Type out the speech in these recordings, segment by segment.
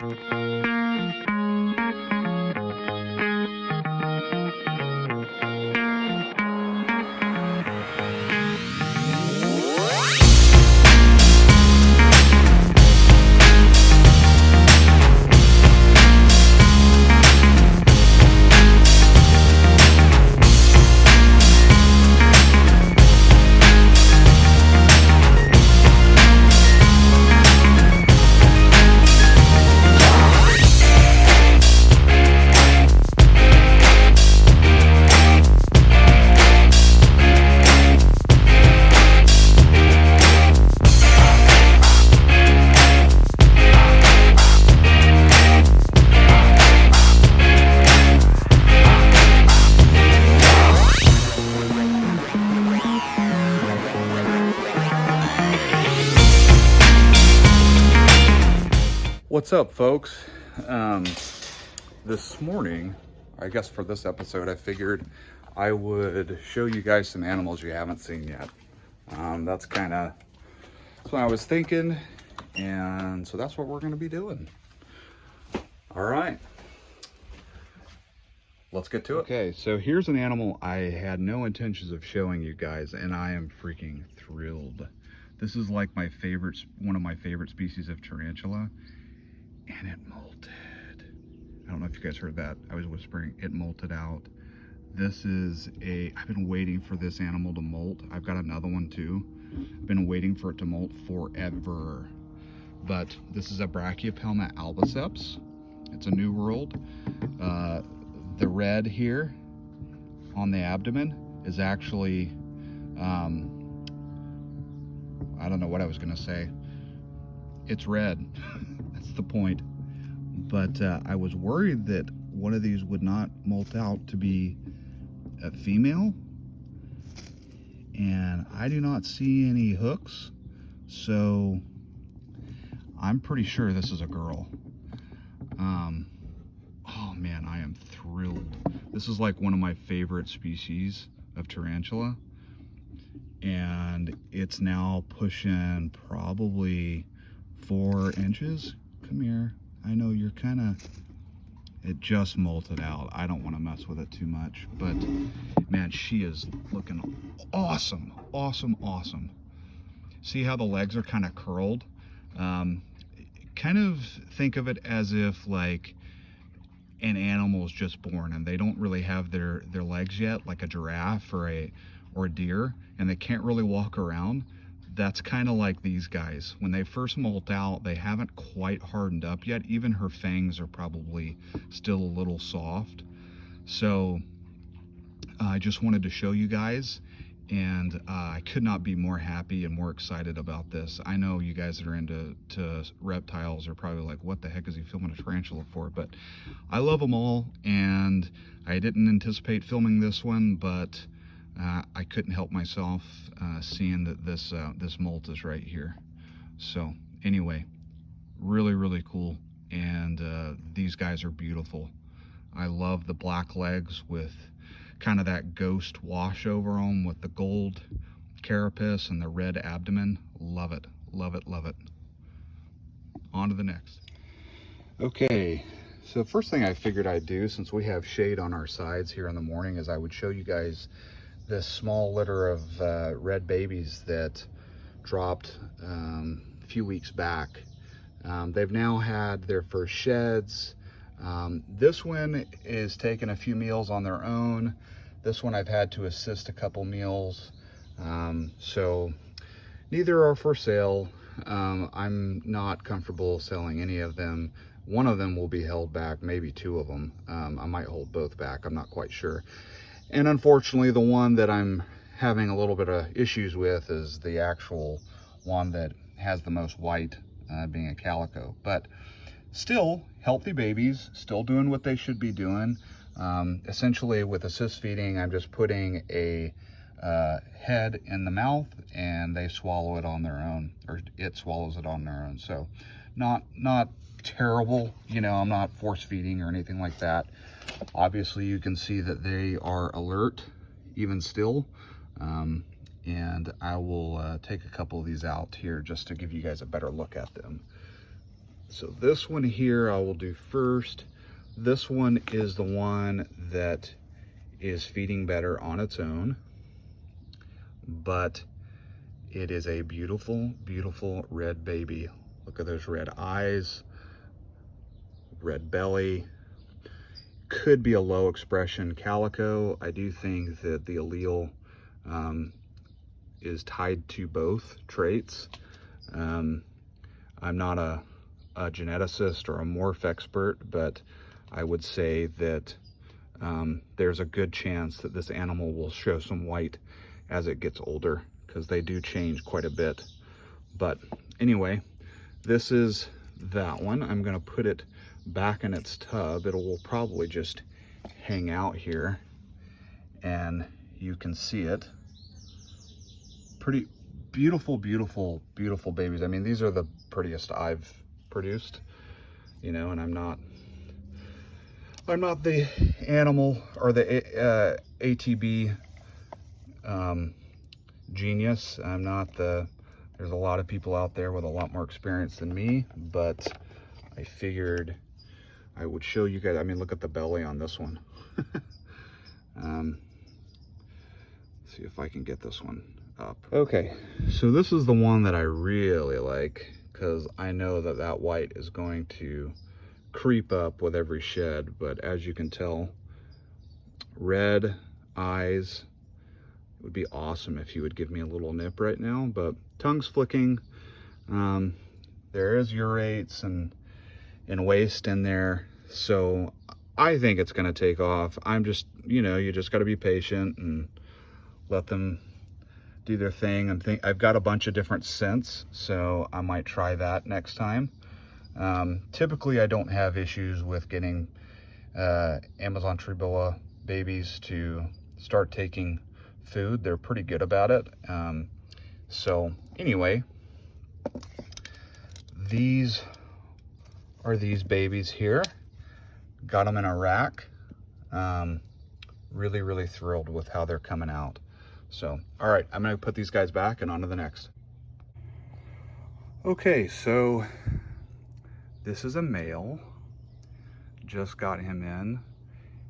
What's up, folks? This morning, I guess for this episode, I figured I would show you guys some animals you haven't seen yet. That's what I was thinking, and so that's what we're going to be doing. All right, let's get to it. Okay, so here's an animal I had no intentions of showing you guys, and I am freaking thrilled. This is like one of my favorite species of tarantula. And it molted. I don't know if you guys heard that. I was whispering, it molted out. I've been waiting for this animal to molt. I've got another one too. I've been waiting for it to molt forever. But this is a Brachypelma albiceps. It's a New World. The red here on the abdomen is actually, I don't know what I was gonna say. It's red. That's the point. But I was worried that one of these would not molt out to be a female, and I do not see any hooks, so I'm pretty sure this is a girl. Oh man, I am thrilled. This is like one of my favorite species of tarantula, and it's now pushing probably 4 inches. Come here. I know you're it just molted out. I don't want to mess with it too much, but man, she is looking awesome. Awesome. See how the legs are kind of curled? Kind of think of it as if like an animal is just born and they don't really have their legs yet, like a giraffe or a deer, and they can't really walk around. That's kind of like these guys. When they first molt out, they haven't quite hardened up yet. Even her fangs are probably still a little soft. So I just wanted to show you guys, and I could not be more happy and more excited about this. I know you guys that are into reptiles are probably like, what the heck is he filming a tarantula for? But I love them all, and I didn't anticipate filming this one, but I couldn't help myself seeing that this molt is right here. So anyway, really cool, and these guys are beautiful. I love the black legs with kind of that ghost wash over them with the gold carapace and the red abdomen. Love it. On to the next. Okay, so first thing I figured I'd do, since we have shade on our sides here in the morning, is I would show you guys this small litter of red babies that dropped a few weeks back. They've now had their first sheds. This one is taking a few meals on their own. This one I've had to assist a couple meals. So neither are for sale. I'm not comfortable selling any of them. One of them will be held back, maybe 2 of them. I might hold both back, I'm not quite sure. And unfortunately, the one that I'm having a little bit of issues with is the actual one that has the most white, being a calico. But still, healthy babies, still doing what they should be doing. Essentially, with assist feeding, I'm just putting a head in the mouth, and they swallow it on their own, or it swallows it on their own. So not terrible, you know, I'm not force feeding or anything like that. Obviously you can see that they are alert even still, and I will take a couple of these out here just to give you guys a better look at them. So this one here I will do first. This one is the one that is feeding better on its own, but it is a beautiful, beautiful red baby. Look at those red eyes, red belly. Could be a low expression calico. I do think that the allele is tied to both traits. I'm not a geneticist or a morph expert, but I would say that there's a good chance that this animal will show some white as it gets older, because they do change quite a bit. But anyway, this is that one. I'm going to put it back in its tub. It will probably just hang out here and you can see it. Pretty beautiful, beautiful, beautiful babies. I mean, these are the prettiest I've produced, you know, and I'm not the animal or the ATB genius. I'm not there's a lot of people out there with a lot more experience than me, but I figured I would show you guys. I mean, look at the belly on this one. See if I can get this one up. Okay, so this is the one that I really like, because I know that that white is going to creep up with every shed. But as you can tell, red eyes. It would be awesome if you would give me a little nip right now, but tongue's flicking. There is urates and waste in there, so I think it's going to take off. I'm just, you know, you just got to be patient and let them do their thing. I've got a bunch of different scents, so I might try that next time. Typically I don't have issues with getting Amazon tree boa babies to start taking food. They're pretty good about it. So anyway, these are these babies here. Got them in a rack. Really, really thrilled with how they're coming out. So, all right, I'm gonna put these guys back and on to the next. Okay, so this is a male. Just got him in.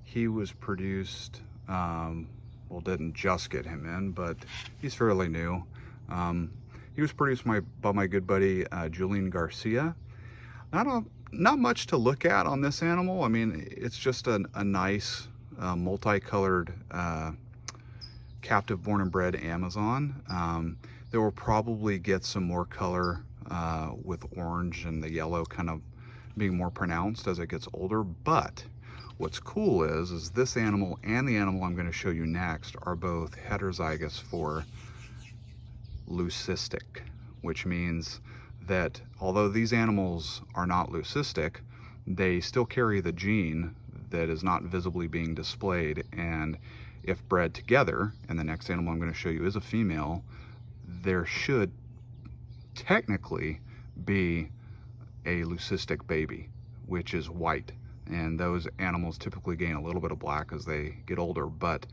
He was produced, well, didn't just get him in, but he's fairly new. He was produced by my good buddy Julian Garcia. Not much to look at on this animal. I mean, it's just a nice multicolored captive born and bred Amazon. They will probably get some more color with orange and the yellow kind of being more pronounced as it gets older. But what's cool is this animal and the animal I'm going to show you next are both heterozygous for leucistic, which means that although these animals are not leucistic, they still carry the gene that is not visibly being displayed. And if bred together, and the next animal I'm going to show you is a female, there should technically be a leucistic baby, which is white. And those animals typically gain a little bit of black as they get older, but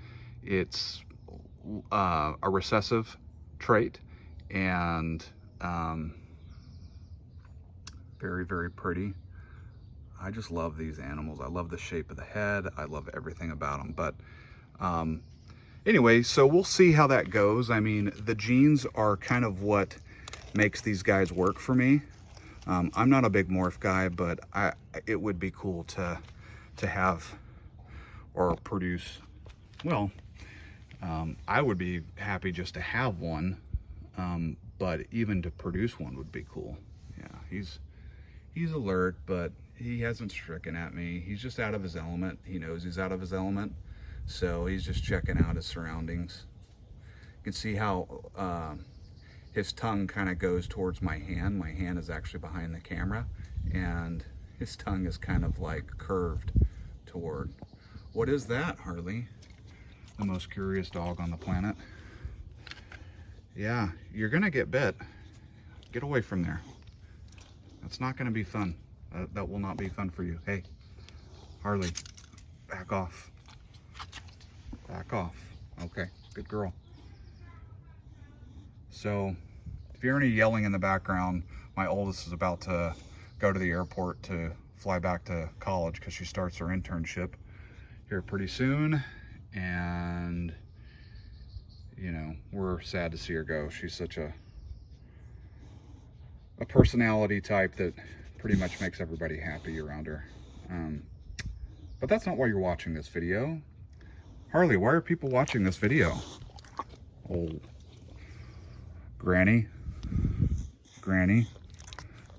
it's a recessive trait, and very, very pretty. I just love these animals. I love the shape of the head. I love everything about them. But anyway, so we'll see how that goes. I mean, the genes are kind of what makes these guys work for me. I'm not a big morph guy, but it would be cool to have or produce. Well, I would be happy just to have one, but even to produce one would be cool. Yeah, he's alert, but he hasn't stricken at me. He's just out of his element. He knows he's out of his element, so he's just checking out his surroundings. You can see how his tongue kind of goes towards my hand. My hand is actually behind the camera, and his tongue is kind of like curved toward. What is that, Harley? The most curious dog on the planet. Yeah, you're gonna get bit. Get away from there. That's not gonna be fun. That will not be fun for you. Hey, Harley, back off. Back off. Okay, good girl. So, if you hear any yelling in the background, my oldest is about to go to the airport to fly back to college because she starts her internship here pretty soon. And, you know, we're sad to see her go. She's such a personality type that pretty much makes everybody happy around her. But that's not why you're watching this video. Harley, why are people watching this video? Oh, Granny,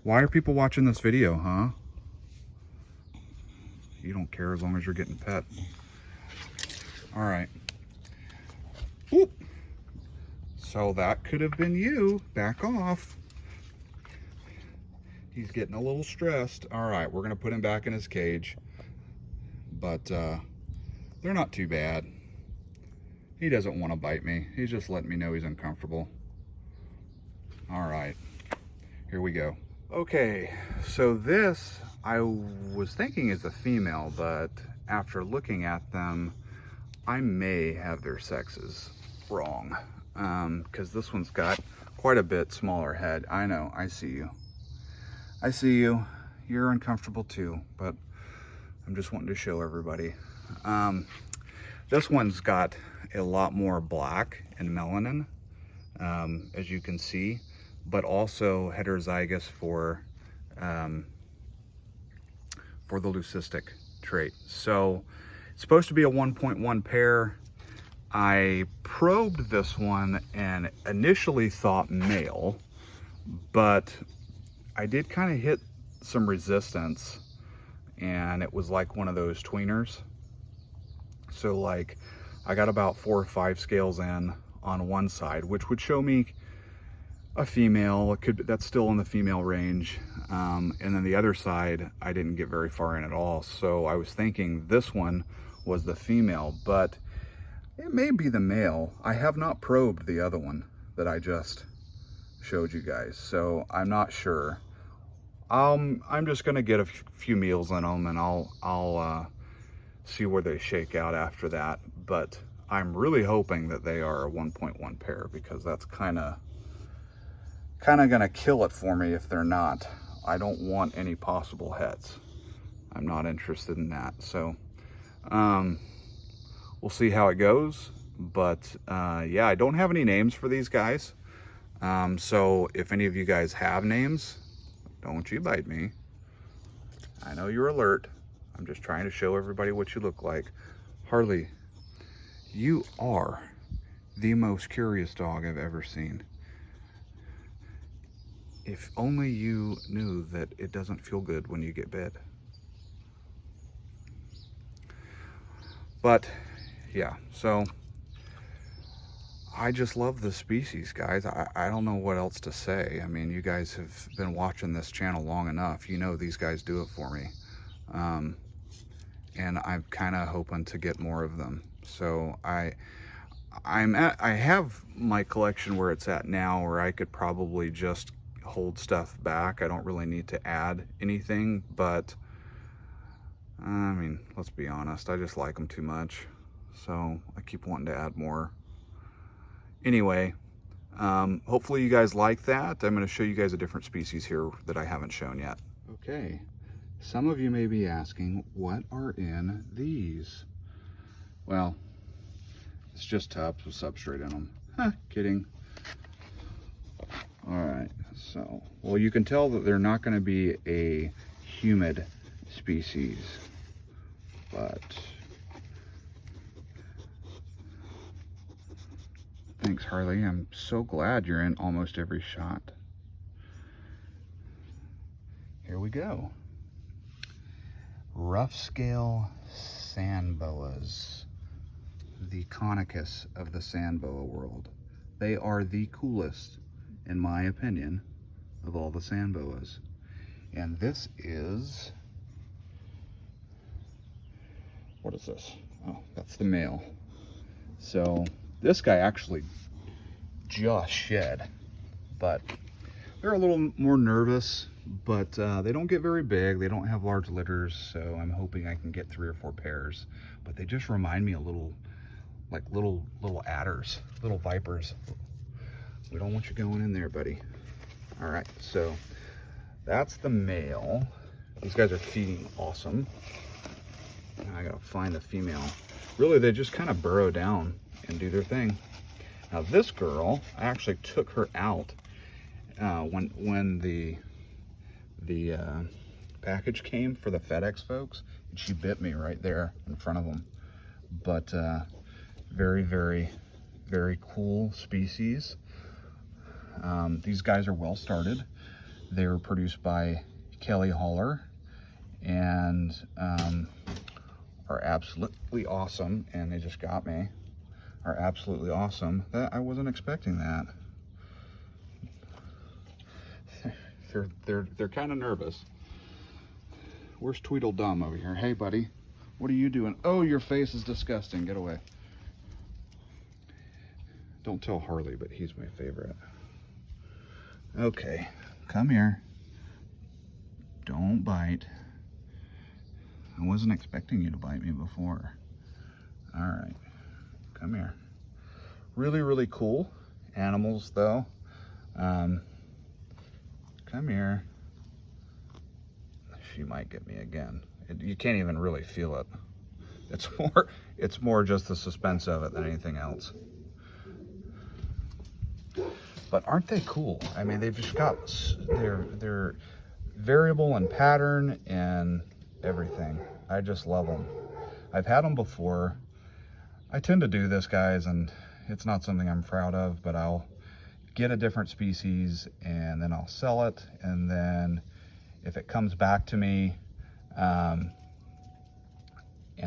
why are people watching this video, huh? You don't care as long as you're getting pet. All right. Oop. So that could have been you. Back off. He's getting a little stressed. All right, we're gonna put him back in his cage. But they're not too bad. He doesn't want to bite me. He's just letting me know he's uncomfortable. All right, here we go. Okay, so this I was thinking is a female, but after looking at them, I may have their sexes wrong. Because this one's got quite a bit smaller head. I know, I see you. I see you. You're uncomfortable too, but I'm just wanting to show everybody. This one's got a lot more black and melanin, as you can see, but also heterozygous for the leucistic trait. So it's supposed to be a 1.1 pair. I probed this one and initially thought male, but I did kind of hit some resistance, and it was like one of those tweeners. So like I got about 4 or 5 scales in on one side, which would show me a female. It could, that's still in the female range. And then the other side, I didn't get very far in at all. So I was thinking this one was the female, but it may be the male. I have not probed the other one that I just showed you guys, so I'm not sure. I'm just gonna get a few meals in them, and I'll see where they shake out after that. But I'm really hoping that they are a 1.1 pair, because that's kind of gonna kill it for me if they're not. I don't want any possible heads. I'm not interested in that. So we'll see how it goes. But yeah, I don't have any names for these guys. So if any of you guys have names, don't you bite me. I know you're alert. I'm just trying to show everybody what you look like. Harley, you are the most curious dog I've ever seen. If only you knew that it doesn't feel good when you get bit. But yeah, so I just love this species, guys. I don't know what else to say. I mean, you guys have been watching this channel long enough. You know these guys do it for me. And I'm kind of hoping to get more of them. So I have my collection where it's at now, where I could probably just hold stuff back. I don't really need to add anything, but I mean, let's be honest, I just like them too much. So I keep wanting to add more. Anyway, hopefully you guys like that. I'm going to show you guys a different species here that I haven't shown yet. Okay, some of you may be asking, what are in these? Well, it's just tubs with substrate in them. Huh, kidding. All right, so, well, you can tell that they're not going to be a humid species, but thanks, Harley. I'm so glad you're in almost every shot. Here we go. Rough scale sand boas, the Conicus of the sand boa world. They are the coolest, in my opinion, of all the sand boas. And this is, what is this? Oh, that's the male. So this guy actually just shed, but they're a little more nervous, but they don't get very big. They don't have large litters, so I'm hoping I can get 3 or 4 pairs. But they just remind me a little, like little adders, little vipers. We don't want you going in there, buddy. All right, so That's the male. These guys are feeding awesome. I gotta find the female. Really, they just kind of burrow down and do their thing. Now this girl, I actually took her out when the package came for the FedEx folks, and she bit me right there in front of them. But very, very, very cool species. These guys are well started. They were produced by Kelly Haller and are absolutely awesome. And they just got me. Are absolutely awesome. I wasn't expecting that. They're kind of nervous. Where's Tweedledum over here? Hey, buddy, what are you doing? Oh, your face is disgusting. Get away. Don't tell Harley, but he's my favorite. Okay, come here. Don't bite. I wasn't expecting you to bite me before. All right, come here. Really, really cool animals, though. Come here. She might get me again. You can't even really feel it. It's more just the suspense of it than anything else. But aren't they cool? I mean, they've just got, they're variable in pattern and everything. I just love them. I've had them before. I tend to do this, guys, and it's not something I'm proud of, but I'll get a different species and then I'll sell it. And then if it comes back to me, and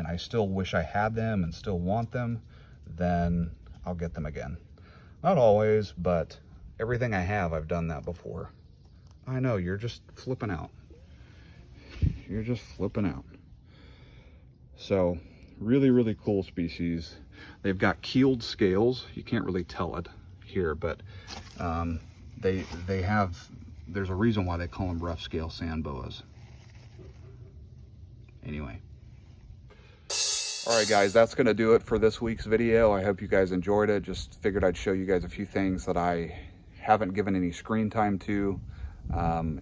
I still wish I had them and still want them, then I'll get them again. Not always, but everything I have, I've done that before. I know, you're just flipping out. You're just flipping out. So, really, really cool species. They've got keeled scales. You can't really tell it here, but they have, there's a reason why they call them rough scale sand boas. Anyway. All right, guys, that's going to do it for this week's video. I hope you guys enjoyed it. Just figured I'd show you guys a few things that I haven't given any screen time to.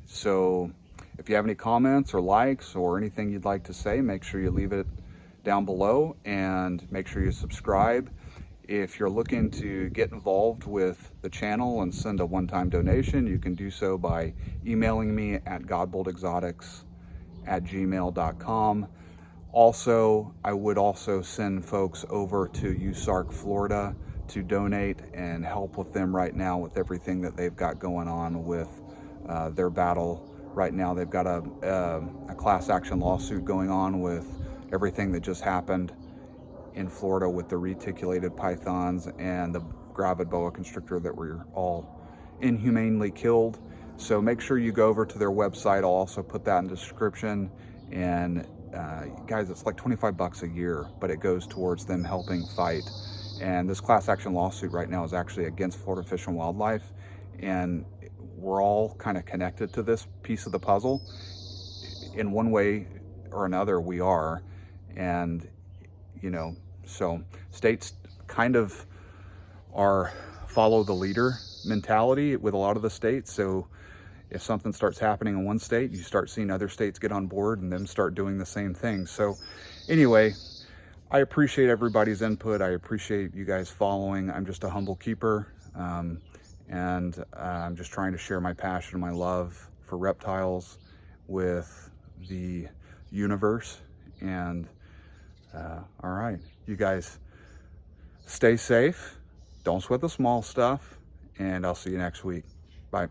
So if you have any comments or likes or anything you'd like to say, make sure you leave it down below and make sure you subscribe. If you're looking to get involved with the channel and send a one-time donation, you can do so by emailing me at godboldexotics@gmail.com. Also, I would also send folks over to USARK, Florida to donate and help with them right now with everything that they've got going on with their battle. Right now, they've got a class action lawsuit going on with everything that just happened in Florida with the reticulated pythons and the gravid boa constrictor that were all inhumanely killed. So make sure you go over to their website. I'll also put that in the description. And guys, it's like 25 bucks a year, but it goes towards them helping fight. And this class action lawsuit right now is actually against Florida Fish and Wildlife. And we're all kind of connected to this piece of the puzzle. In one way or another, we are. And, you know, so states kind of are follow the leader mentality with a lot of the states. So if something starts happening in one state, you start seeing other states get on board and them start doing the same thing. So anyway, I appreciate everybody's input. I appreciate you guys following. I'm just a humble keeper. And I'm just trying to share my passion and my love for reptiles with the universe. And all right, you guys stay safe. Don't sweat the small stuff. And I'll see you next week. Bye.